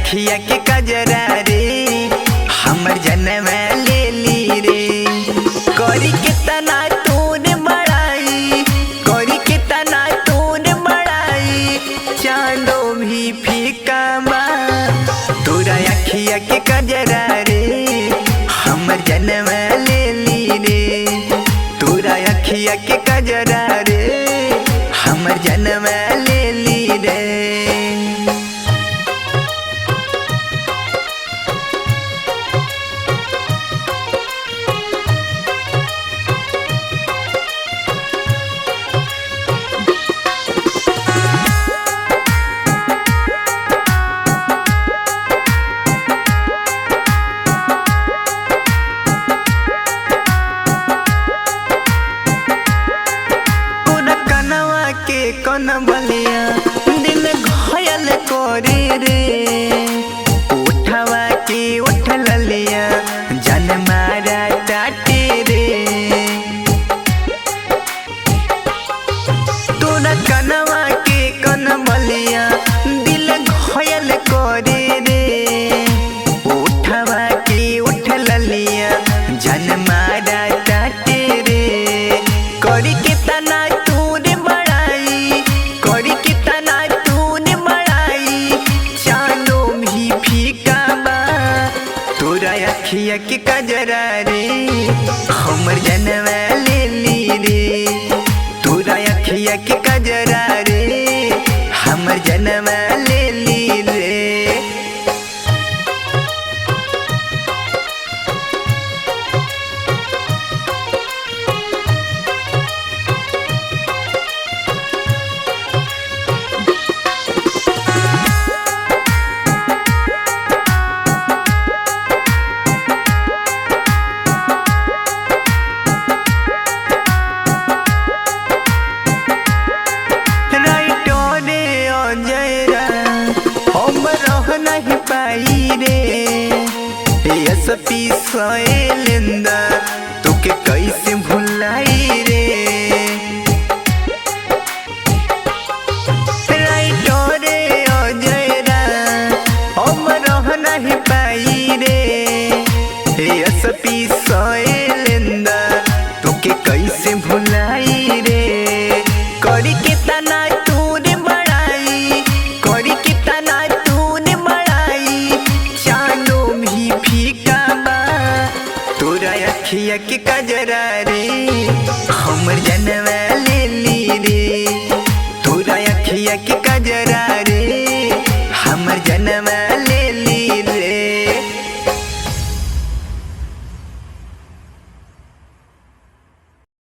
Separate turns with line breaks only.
अखिया के कजरा रे हमर जन्म ले ली रे। करी के तना तूने बड़ाई, करी के तना तूने बड़ाई, चांदो भी फीका बा तोरा अखिया के कजरा रे हमर जन्म ले ली रे। तोरा अखिया के कजरा रे हमर जन्म ले ली रे। कौन बलिया दिल घायल कोरी रे, उठवा के उठ ललिया जन मारा टाटे रे। तोरा कनवा के कौन बलिया दिल घायल कोरी रे, उठवा के उठ ललिया जन मारा टाटे रे। करी के तना अखिया के कजरा रे हमर जन्म ले ली रे। तोरा अखिया के कजरा रे हमर जन्म ले ली रे। नहीं पाई रे एसपी सोएलिंदा तुके कैसे भुलाई रे। राइटोरे अजयरा हम रह नहीं पाई रे एसपी सोएलिंदा तुके कैसे भुलाई रे। करी के तना तूने बड़ाई, करी के तना अखिया के कजरा रे हमर जन्म ले ली रे। तोरा अखिया के